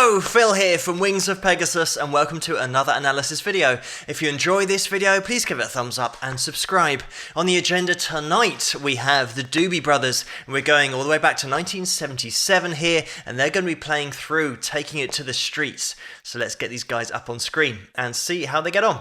Hello, Phil here from Wings of Pegasus and welcome to another analysis video. If you enjoy this video, please give it a thumbs up and subscribe. On the agenda tonight, we have the Doobie Brothers. We're going all the way back to 1977 here and they're going to be playing through Taking It to the Streets. So let's get these guys up on screen and see how they get on.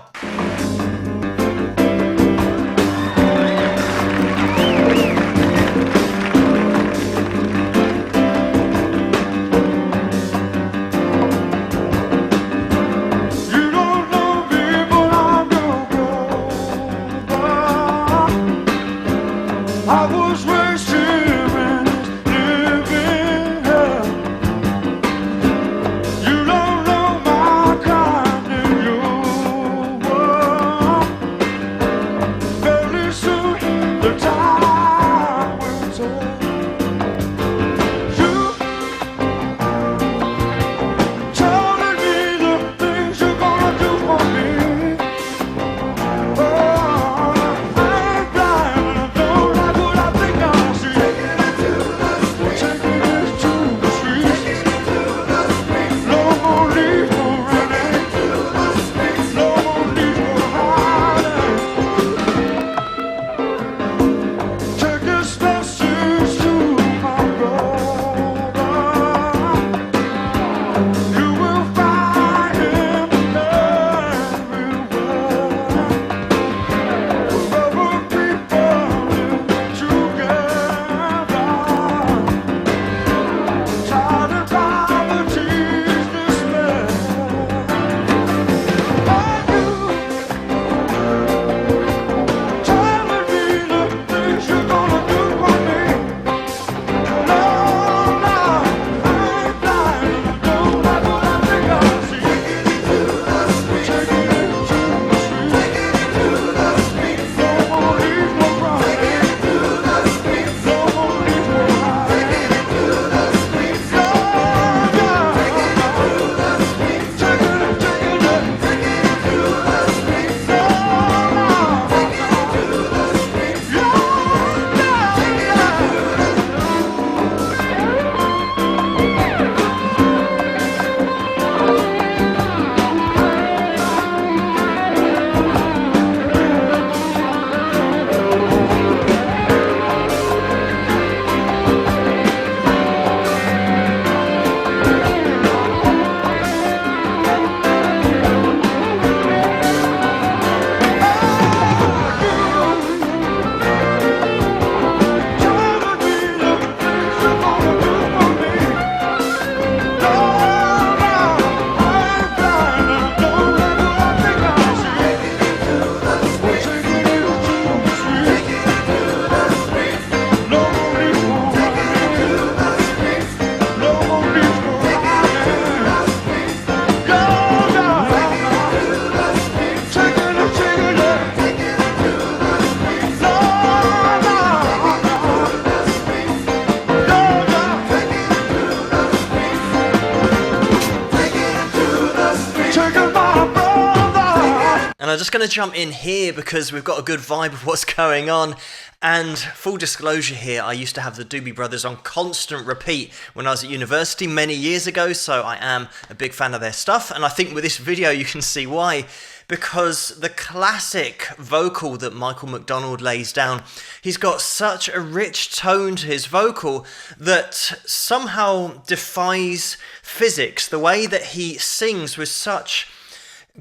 And I'm just going to jump in here because we've got a good vibe of what's going on. And full disclosure here, I used to have the Doobie Brothers on constant repeat when I was at university many years ago, so I am a big fan of their stuff. And I think with this video you can see why. Because the classic vocal that Michael McDonald lays down, he's got such a rich tone to his vocal that somehow defies physics. The way that he sings with such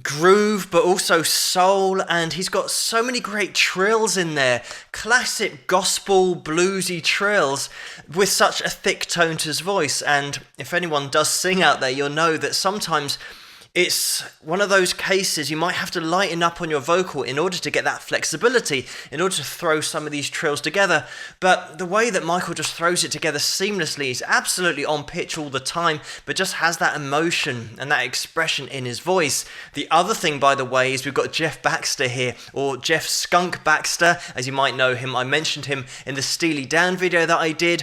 groove but also soul, and he's got so many great trills in there, classic gospel bluesy trills with such a thick tone to his voice. And if anyone does sing out there, you'll know that sometimes it's one of those cases you might have to lighten up on your vocal in order to get that flexibility, in order to throw some of these trills together. But the way that Michael just throws it together seamlessly, he's absolutely on pitch all the time, but just has that emotion and that expression in his voice. The other thing, by the way, is we've got Jeff Baxter here, or Jeff Skunk Baxter, as you might know him. I mentioned him in the Steely Dan video that I did.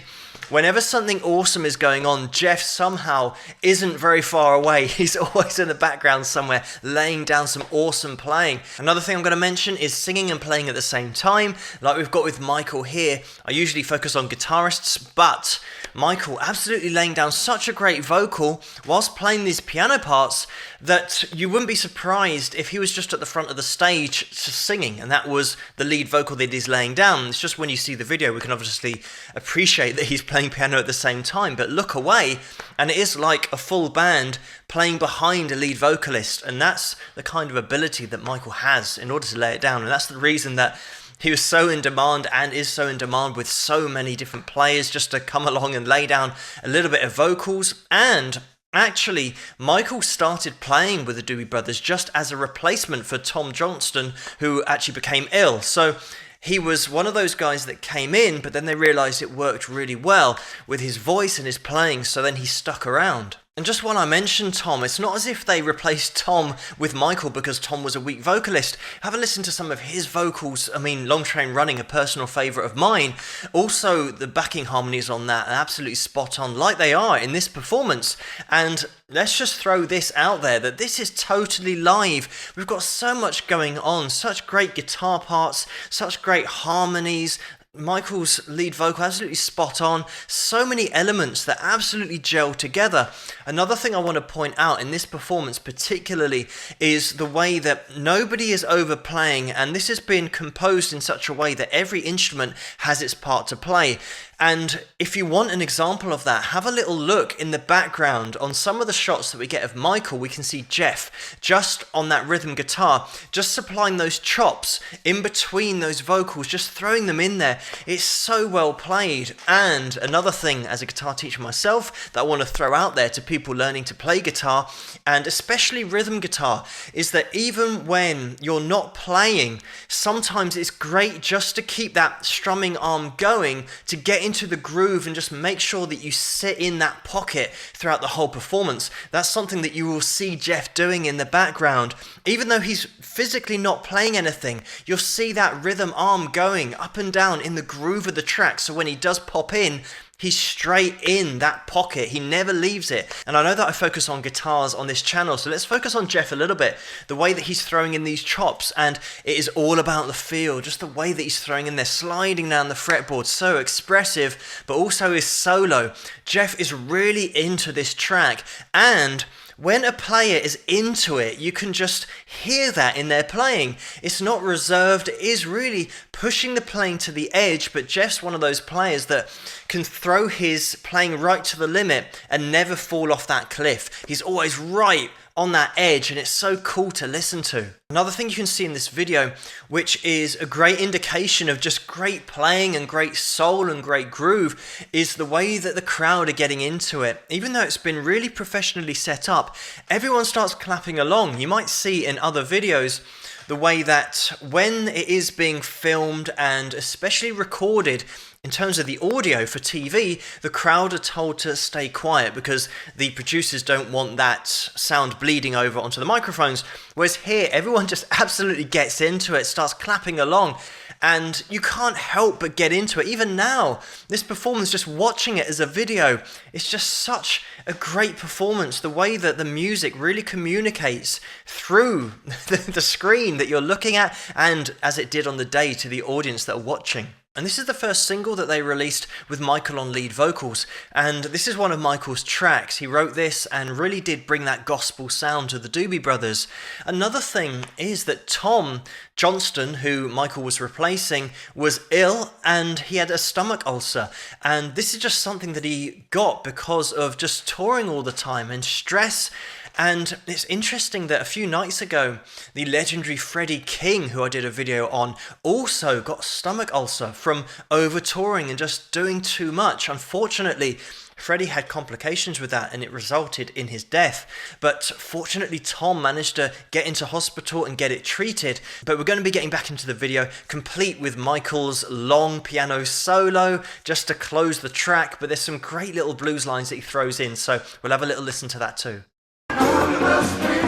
Whenever something awesome is going on, Jeff somehow isn't very far away. He's always in the background somewhere, laying down some awesome playing. Another thing I'm going to mention is singing and playing at the same time, like we've got with Michael here. I usually focus on guitarists, but Michael absolutely laying down such a great vocal whilst playing these piano parts that you wouldn't be surprised if he was just at the front of the stage just singing, and that was the lead vocal that he's laying down. It's just when you see the video we can obviously appreciate that he's playing piano at the same time, but look away and it is like a full band playing behind a lead vocalist, and that's the kind of ability that Michael has in order to lay it down, and that's the reason that he was so in demand and is so in demand with so many different players just to come along and lay down a little bit of vocals. And actually, Michael started playing with the Doobie Brothers just as a replacement for Tom Johnston, who actually became ill. So he was one of those guys that came in, but then they realised it worked really well with his voice and his playing, so then he stuck around. And just while I mention Tom, it's not as if they replaced Tom with Michael because Tom was a weak vocalist. Have a listen to some of his vocals. I mean, Long Train Running, a personal favourite of mine. Also, the backing harmonies on that are absolutely spot on, like they are in this performance. And let's just throw this out there, that this is totally live. We've got so much going on, such great guitar parts, such great harmonies. Michael's lead vocal absolutely spot on, so many elements that absolutely gel together. Another thing I want to point out in this performance particularly is the way that nobody is overplaying, and this has been composed in such a way that every instrument has its part to play. And if you want an example of that, have a little look in the background. On some of the shots that we get of Michael, we can see Jeff just on that rhythm guitar, just supplying those chops in between those vocals, just throwing them in there. It's so well played. And another thing, as a guitar teacher myself, that I want to throw out there to people learning to play guitar, and especially rhythm guitar, is that even when you're not playing, sometimes it's great just to keep that strumming arm going to get into the groove and just make sure that you sit in that pocket throughout the whole performance. That's something that you will see Jeff doing in the background. Even though he's physically not playing anything, you'll see that rhythm arm going up and down in the groove of the track, so when he does pop in, he's straight in that pocket. He never leaves it. And I know that I focus on guitars on this channel, so let's focus on Jeff a little bit. The way that he's throwing in these chops, and it is all about the feel. Just the way that he's throwing in there, sliding down the fretboard, so expressive, but also his solo. Jeff is really into this track, and when a player is into it, you can just hear that in their playing. It's not reserved, it is really pushing the playing to the edge, but Jeff's one of those players that can throw his playing right to the limit and never fall off that cliff. He's always right on that edge, and it's so cool to listen to. Another thing you can see in this video, which is a great indication of just great playing and great soul and great groove, is the way that the crowd are getting into it. Even though it's been really professionally set up, everyone starts clapping along. You might see in other videos the way that when it is being filmed and especially recorded, in terms of the audio for TV, the crowd are told to stay quiet because the producers don't want that sound bleeding over onto the microphones. Whereas here, everyone just absolutely gets into it, starts clapping along, and you can't help but get into it. Even now, this performance, just watching it as a video, it's just such a great performance. The way that the music really communicates through the screen that you're looking at, and as it did on the day to the audience that are watching. And this is the first single that they released with Michael on lead vocals, and this is one of Michael's tracks. He wrote this and really did bring that gospel sound to the Doobie Brothers. Another thing is that Tom Johnston, who Michael was replacing, was ill and he had a stomach ulcer, and this is just something that he got because of just touring all the time and stress. And it's interesting that a few nights ago, the legendary Freddie King, who I did a video on, also got a stomach ulcer from over-touring and just doing too much. Unfortunately, Freddie had complications with that and it resulted in his death. But fortunately, Tom managed to get into hospital and get it treated. But we're going to be getting back into the video, complete with Michael's long piano solo, just to close the track. But there's some great little blues lines that he throws in, so we'll have a little listen to that too.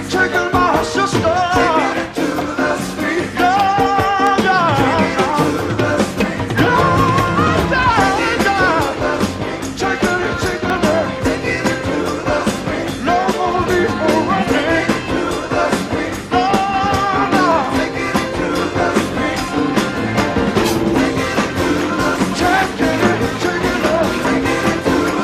Taking my sister, take it to the street. Yeah, yeah. Take it to the street. No more people running. No, take it to the street. Take it to the street.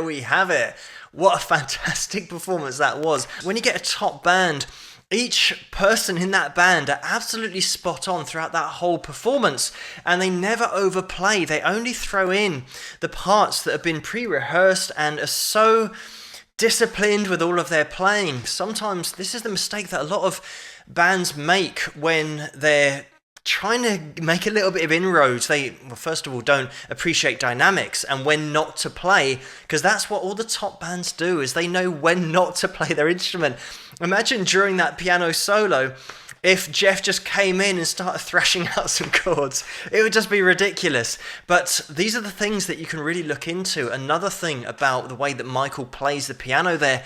we have it. What a fantastic performance that was. When you get a top band, each person in that band are absolutely spot on throughout that whole performance, and they never overplay. They only throw in the parts that have been pre-rehearsed and are so disciplined with all of their playing. Sometimes this is the mistake that a lot of bands make when they're trying to make a little bit of inroads. They, well, first of all, don't appreciate dynamics and when not to play, because that's what all the top bands do, is they know when not to play their instrument. Imagine during that piano solo, if Jeff just came in and started thrashing out some chords. It would just be ridiculous. But these are the things that you can really look into. Another thing about the way that Michael plays the piano there,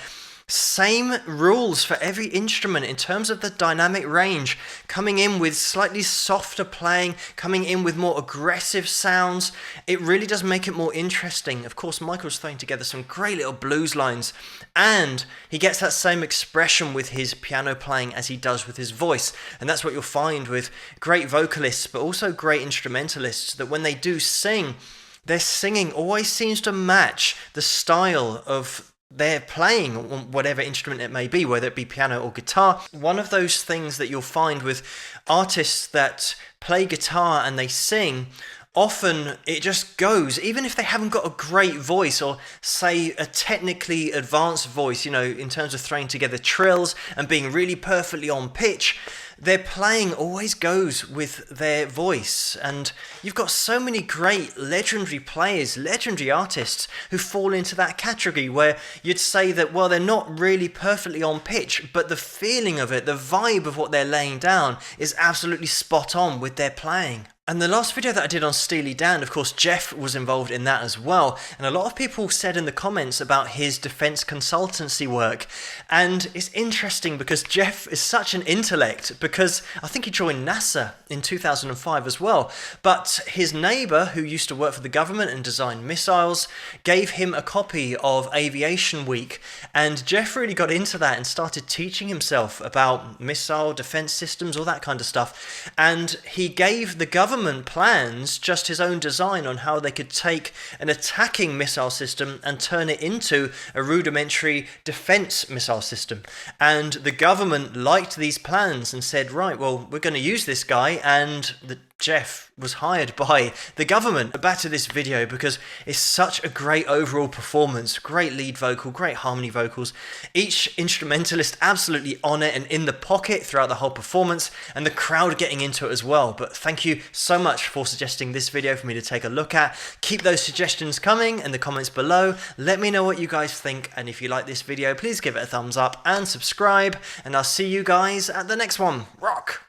same rules for every instrument in terms of the dynamic range, coming in with slightly softer playing, coming in with more aggressive sounds. It really does make it more interesting. Of course, Michael's throwing together some great little blues lines, and he gets that same expression with his piano playing as he does with his voice. And that's what you'll find with great vocalists, but also great instrumentalists, that when they do sing, their singing always seems to match the style of they're playing on whatever instrument it may be, whether it be piano or guitar. One of those things that you'll find with artists that play guitar and they sing, often it just goes, even if they haven't got a great voice or say a technically advanced voice, you know, in terms of throwing together trills and being really perfectly on pitch, their playing always goes with their voice. And you've got so many great legendary players, legendary artists who fall into that category where you'd say that, well, they're not really perfectly on pitch, but the feeling of it, the vibe of what they're laying down is absolutely spot on with their playing. And the last video that I did on Steely Dan, of course, Jeff was involved in that as well. And a lot of people said in the comments about his defense consultancy work. And it's interesting because Jeff is such an intellect, because I think he joined NASA in 2005 as well. But his neighbor, who used to work for the government and design missiles, gave him a copy of Aviation Week. And Jeff really got into that and started teaching himself about missile defense systems, all that kind of stuff. And he gave the government plans, just his own design on how they could take an attacking missile system and turn it into a rudimentary defense missile system. And the government liked these plans and said, right, well, we're going to use this guy, and Jeff was hired by the government. Back to this video, because it's such a great overall performance, great lead vocal, great harmony vocals, each instrumentalist absolutely on it and in the pocket throughout the whole performance, and the crowd getting into it as well. But thank you so much for suggesting this video for me to take a look at. Keep those suggestions coming in the comments below. Let me know what you guys think, and if you like this video, please give it a thumbs up and subscribe, and I'll see you guys at the next one. Rock!